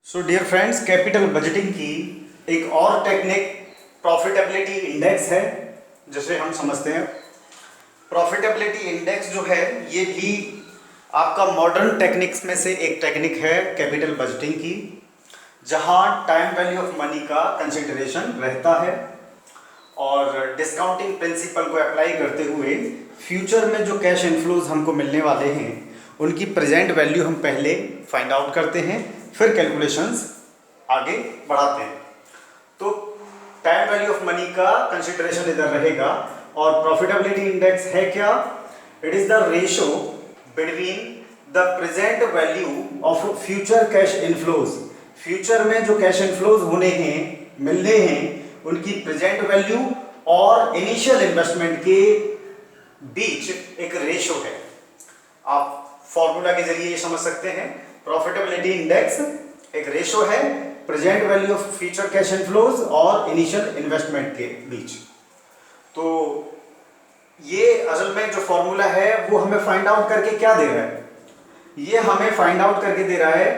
सो dear friends, capital budgeting की एक और टेक्निक प्रॉफिटेबिलिटी इंडेक्स है, जिसे हम समझते हैं। प्रॉफिटेबिलिटी इंडेक्स जो है ये भी आपका मॉडर्न टेक्निक्स में से एक टेक्निक है कैपिटल बजटिंग की, जहां टाइम वैल्यू ऑफ मनी का कंसिडरेशन रहता है और डिस्काउंटिंग प्रिंसिपल को अप्लाई करते हुए फ्यूचर में जो कैश इनफ्लोज हमको मिलने वाले हैं उनकी प्रेजेंट वैल्यू हम पहले फाइंड आउट करते हैं, फिर कैलकुलेशंस आगे बढ़ाते हैं। तो टाइम वैल्यू ऑफ मनी का कंसिडरेशन इधर रहेगा और प्रॉफिटेबिलिटी इंडेक्स है क्या? It is the ratio between the present value of future cash inflows. Future में जो कैश इनफ्लोज होने हैं, मिलने हैं, उनकी प्रेजेंट वैल्यू और इनिशियल इन्वेस्टमेंट के बीच एक रेशो है। आप फॉर्मूला के जरिए ये समझ सकते हैं, प्रॉफिटेबिलिटी इंडेक्स एक रेशो है present value of future cash inflows और इनिशियल इन्वेस्टमेंट के बीच। तो ये असल में जो फॉर्मूला है वो हमें फाइंड आउट करके क्या दे रहा है? ये हमें फाइंड आउट करके दे रहा है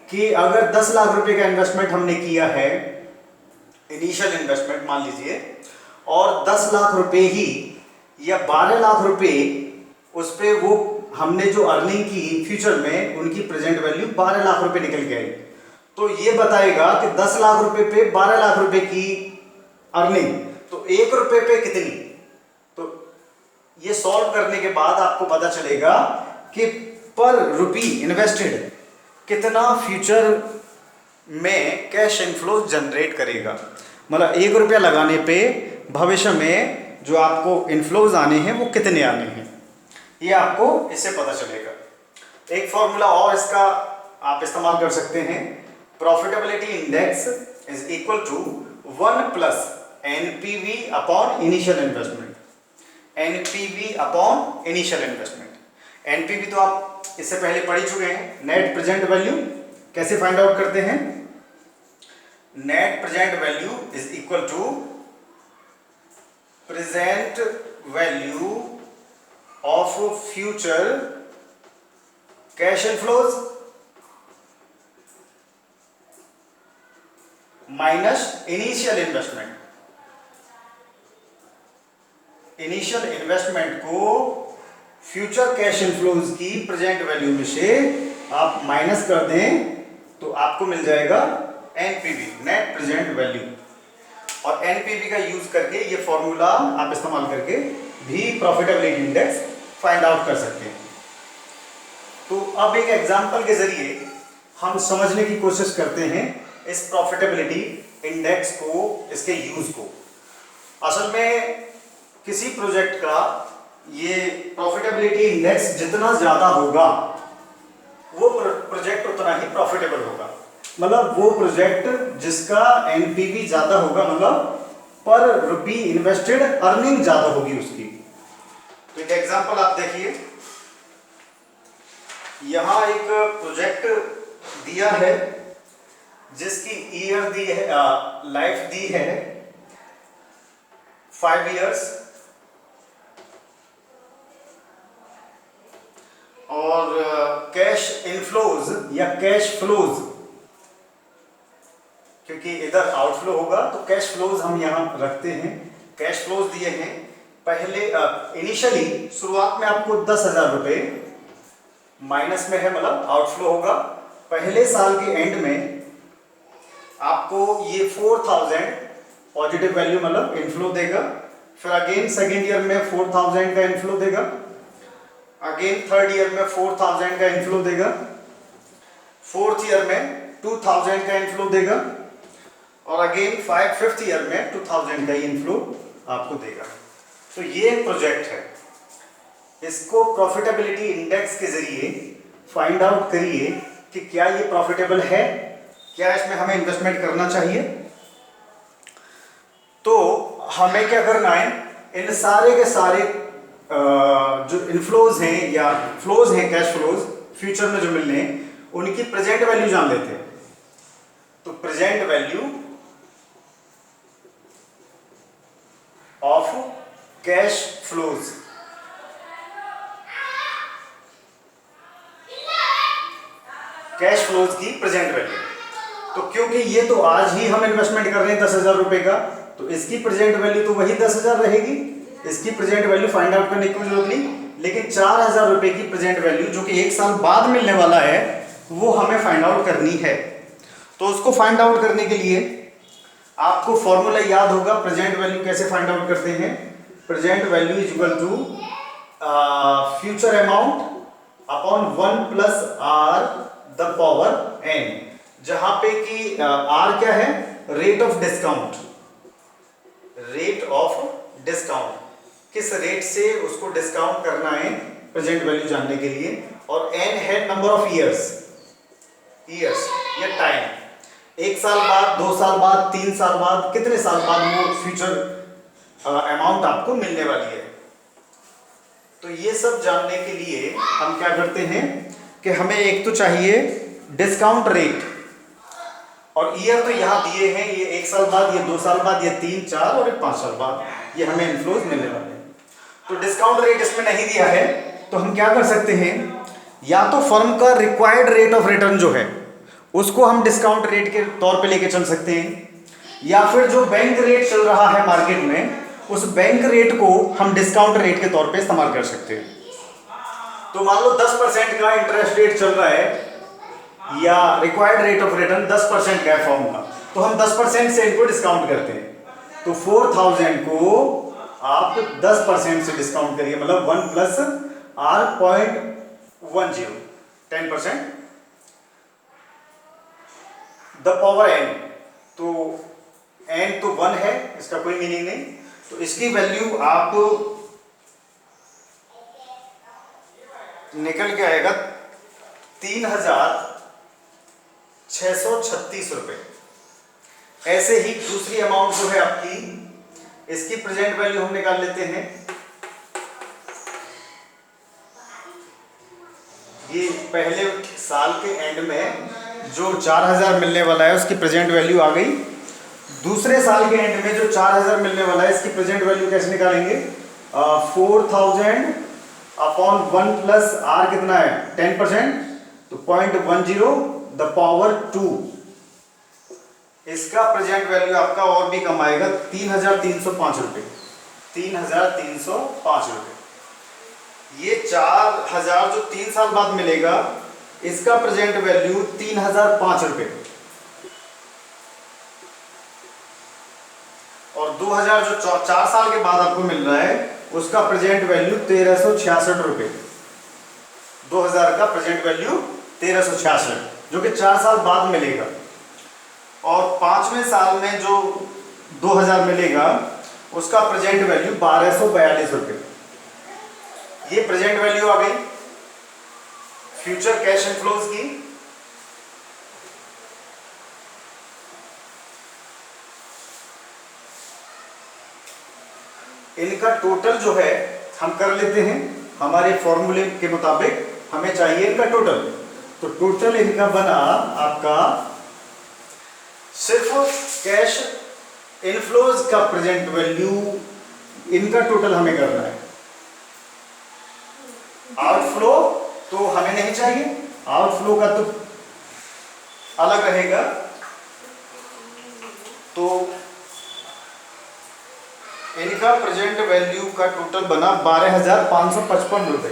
कि अगर 10 लाख रुपए का इन्वेस्टमेंट हमने किया है, इनिशियल इन्वेस्टमेंट मान लीजिए, और 10 लाख रुपए ही या 12 लाख रुपए उस पे वो हमने जो अर्निंग की फ्यूचर में, उनकी प्रेजेंट वैल्यू 12 लाख रुपए निकल के आई, तो ये बताएगा कि 10 लाख रुपए पे 12 लाख रुपए की अर्निंग, तो 1 रुपए पे कितनी। तो ये सॉल्व करने के बाद आपको पता चलेगा कि पर रुपी इन्वेस्टेड कितना फ्यूचर में कैश इनफ्लो जनरेट करेगा। मतलब 1 रुपया लगाने पे भविष्य में जो आपको इनफ्लोज आने हैं वो कितने आने हैं, ये आपको इससे पता चलेगा। एक फॉर्मूला और इसका आप इस्तेमाल कर सकते हैं, profitability index is equal to 1 plus NPV upon initial investment. NPV upon initial investment. NPV तो आप इससे पहले पढ़ ही चुके हैं, नेट प्रेजेंट वैल्यू। कैसे फाइंड आउट करते हैं? Net present value is equal to present value of future cash inflows minus initial investment। Initial investment को फ्यूचर कैश इनफ्लोज की प्रेजेंट वैल्यू में से आप माइनस कर दें तो आपको मिल जाएगा एनपीवी, नेट प्रेजेंट वैल्यू। और एनपीवी का यूज करके ये फॉर्मूला आप इस्तेमाल करके भी प्रॉफिटेबिलिटी इंडेक्स फाइंड आउट कर सकते हैं। तो अब एक एग्जांपल के जरिए हम समझने की कोशिश करते हैं इस प्रॉफिटेबिलिटी इंडेक्स को, इसके यूज को। असल में किसी प्रोजेक्ट का ये प्रॉफिटेबिलिटी इंडेक्स जितना ज्यादा होगा वो प्रोजेक्ट उतना ही प्रॉफिटेबल होगा। मतलब वो प्रोजेक्ट जिसका एनपीवी ज्यादा होगा, मतलब पर रुपी इन्वेस्टेड अर्निंग ज्यादा होगी उसकी। तो एक एग्जांपल आप देखिए, यहां एक प्रोजेक्ट दिया है जिसकी ईयर दी है, लाइफ दी है 5 इयर्स, और कैश इनफ्लोज या कैश फ्लोज, क्योंकि इधर आउटफ्लो होगा तो कैश फ्लोज हम यहां रखते हैं। कैश फ्लोज दिए हैं पहले, इनिशियली शुरुआत में आपको 10,000 रुपए माइनस में है, मतलब आउटफ्लो होगा। पहले साल के एंड में आपको ये 4,000 पॉजिटिव वैल्यू मतलब इनफ्लो देगा। फिर अगेन सेकेंड ईयर में 4,000 का इनफ्लो देगा, अगेन थर्ड ईयर में 4,000 का इनफ्लो देगा, फोर्थ ईयर में 2,000 का इनफ्लो देगा, और अगेन फिफ्थ ईयर में 2,000 का इनफ्लो आपको देगा। तो ये प्रोजेक्ट है, इसको प्रॉफिटेबिलिटी इंडेक्स के जरिए फाइंड आउट करिए कि क्या ये प्रॉफिटेबल है, क्या इसमें हमें इन्वेस्टमेंट करना चाहिए। तो हमें क्या करना है, इन सारे के सारे जो इनफ्लोज हैं या फ्लोज हैं, कैश फ्लोज फ्यूचर में जो मिलने हैं, उनकी प्रेजेंट वैल्यू जान लेते हैं। तो present value of cash flows, cash flows की प्रेजेंट वैल्यू। तो क्योंकि ये तो आज ही हम इन्वेस्टमेंट कर रहे हैं 10,000 रुपए का, तो इसकी प्रेजेंट वैल्यू तो वही 10,000 रहेगी, इसकी प्रेजेंट वैल्यू फाइंड आउट करने की कोई जरूरत नहीं। लेकिन 4,000 रुपए की प्रेजेंट वैल्यू जो कि 1 साल बाद मिलने वाला है वो हमें फाइंड आउट करनी है। तो उसको फाइंड आउट करने के लिए आपको फॉर्मूला याद होगा, प्रेजेंट वैल्यू कैसे फाइंड आउट करते हैं। Present value is equal to future amount upon 1 plus R the power N, जहां पे कि आर क्या है, rate of discount, rate of discount, किस रेट से उसको डिस्काउंट करना है प्रेजेंट वैल्यू जानने के लिए, और एन है नंबर ऑफ ईयर्स, ईयर्स या टाइम, 1 साल बाद, 2 साल बाद, 3 साल बाद, कितने साल बाद वो फ्यूचर अमाउंट आपको मिलने वाली है। तो ये सब जानने के लिए हम क्या करते हैं कि हमें एक तो चाहिए डिस्काउंट रेट, और ईयर तो यहाँ दिए हैं, ये 1 साल बाद, ये 2 साल बाद, ये 3, 4 और ये 5 साल बाद, ये हमें इनफ्लोज मिलने वाले हैं। तो डिस्काउंट रेट इसमें नहीं दिया है, तो हम क्या कर सकते हैं, या तो फर्म का रिक्वायर्ड रेट ऑफ रिटर्न जो है उसको हम डिस्काउंट रेट के तौर पे लेके चल सकते हैं, या फिर जो बैंक रेट चल रहा है मार्केट में उस बैंक रेट को हम डिस्काउंट रेट के तौर पे इस्तेमाल कर सकते हैं। तो मान लो 10% का इंटरेस्ट रेट चल रहा है या रिक्वायर्ड रेट ऑफ रिटर्न 10% का है फर्म का, तो हम 10% से इनको डिस्काउंट करते हैं। तो 4,000 को आप 10% से डिस्काउंट करिए, मतलब 1 plus R 0.10, 10% the power N, तो एन तो 1 है, इसका कोई मीनिंग नहीं, तो इसकी वैल्यू आप निकल के आएगा 3,636 रुपए। ऐसे ही दूसरी अमाउंट जो है आपकी, इसकी प्रेजेंट वैल्यू हम निकाल लेते हैं। ये पहले साल के एंड में जो 4,000 मिलने वाला है उसकी प्रेजेंट वैल्यू आ गई। दूसरे साल के एंड में जो 4,000 मिलने वाला है इसकी प्रेजेंट वैल्यू कैसे निकालेंगे, 4,000 अपॉन 1 प्लस आर कितना है 10%, तो 0.10 द पावर 2, इसका प्रेजेंट वैल्यू आपका और भी कम आएगा 3,305 रुपए, 3,305 रुपए। ये 4,000 जो 3 साल बाद मिलेगा इसका प्रेजेंट वैल्यू 3,005 रुपए, और 2,000 जो 4 साल के बाद आपको मिल रहा है उसका प्रेजेंट वैल्यू 1,366 रुपए। 2,000 का प्रेजेंट वैल्यू 1,366 जो कि 4 साल बाद मिलेगा, और 5वें साल में जो 2,000 मिलेगा उसका प्रेजेंट वैल्यू 1,242 रुपए। ये प्रेजेंट वैल्यू आ गई फ्यूचर कैश इनफ्लोज की। इनका टोटल जो है हम कर लेते हैं, हमारे फॉर्मूले के मुताबिक हमें चाहिए इनका टोटल। तो टोटल इनका बना आपका, सिर्फ कैश इनफ्लोज का प्रेजेंट वैल्यू, इनका टोटल हमें करना है। आउटफ्लो तो हमें नहीं चाहिए, आउटफ्लो का तो अलग रहेगा। तो इनका प्रेजेंट वैल्यू का टोटल बना 12,555 रुपए,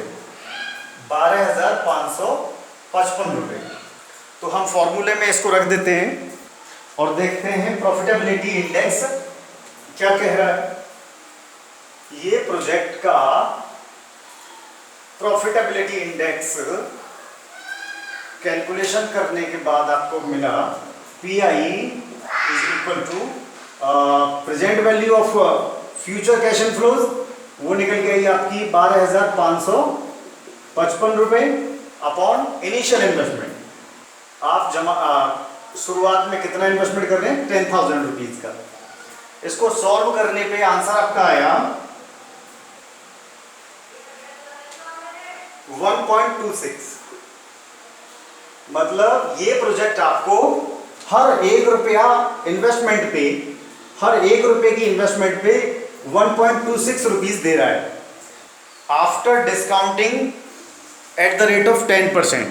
12,555 रुपए। तो हम फॉर्मूले में इसको रख देते हैं और देखते हैं प्रॉफिटेबिलिटी इंडेक्स क्या कह रहा है। ये प्रोजेक्ट का प्रॉफिटेबिलिटी इंडेक्स कैलकुलेशन करने के बाद आपको मिला PI is equal to present value of future cash inflows, वो निकल गई आपकी 12,555 रुपए अपॉन इनिशियल इन्वेस्टमेंट। आप शुरुआत में कितना इन्वेस्टमेंट कर रहे हैं, 10,000 रुपीज का। इसको सॉल्व करने पे आंसर आपका आया 1.26। मतलब ये प्रोजेक्ट आपको हर 1 रुपया इन्वेस्टमेंट पे, हर 1 रुपए की इन्वेस्टमेंट पे 1.26 रुपीज दे रहा है after discounting at the rate of 10%।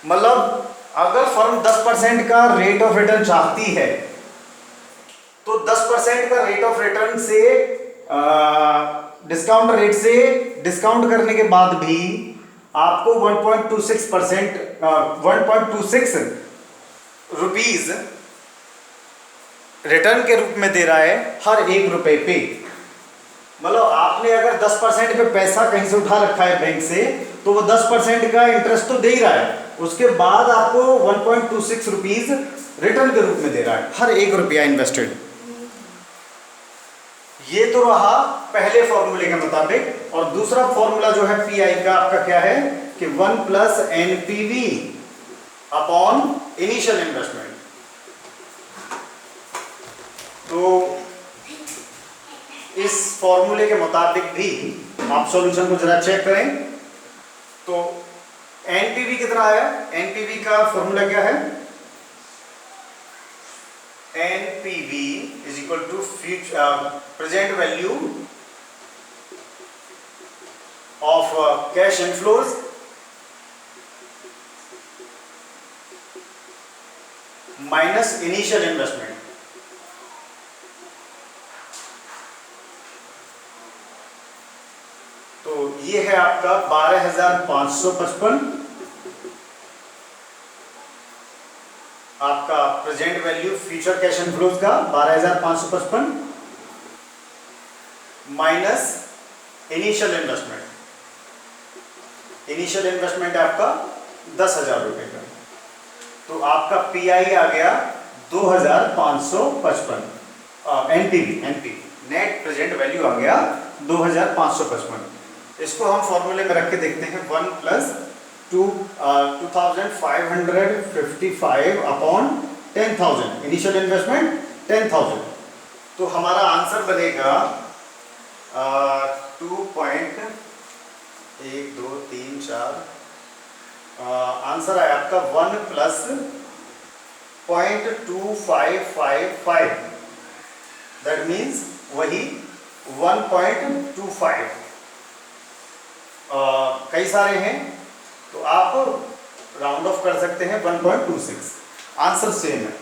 मतलब अगर फर्म 10% का रेट ऑफ रिटर्न चाहती है तो 10% का रेट ऑफ रिटर्न से डिस्काउंट रेट से डिस्काउंट करने के बाद भी आपको 1.26% 1.26 रुपीज रिटर्न के रूप में दे रहा है हर 1 रुपए पे। मतलब आपने अगर 10% पे पैसा कहीं से उठा रखा है बैंक से, तो वो 10% का इंटरेस्ट तो दे ही रहा है, उसके बाद आपको 1.26 रुपीज रिटर्न के रूप में दे रहा है हर 1 रुपया इन्वेस्टेड। ये तो रहा पहले फॉर्मूले के मुताबिक। और दूसरा फॉर्मूला जो है पीआई का आपका क्या है कि 1 plus NPV upon initial investment. तो इस फॉर्मूले के मुताबिक भी आप सॉल्यूशन को जरा चेक करें। तो एनपीवी कितना आया, एनपीवी का फॉर्मूला क्या है, NPV is equal to present value of cash inflows minus initial investment. तो ये है आपका 12,555 आपका present value future cash inflows का 12,555 minus initial investment. Initial investment है आपका 10,000 रुपए का। तो आपका पीआई आ गया 2,555, एनपीवी नेट प्रेजेंट वैल्यू आ गया 2,555। इसको हम फॉर्मूले में रख के देखते हैं 1 प्लस 2,555 अपॉन 10,000, इनिशियल इन्वेस्टमेंट 10,000। तो हमारा आंसर बनेगा 2.1234। आंसर है आपका 1 प्लस 0.2555, दैट मीन्स वही 1.25। कई सारे हैं तो आप राउंड ऑफ कर सकते हैं 1.26, आंसर सेम है।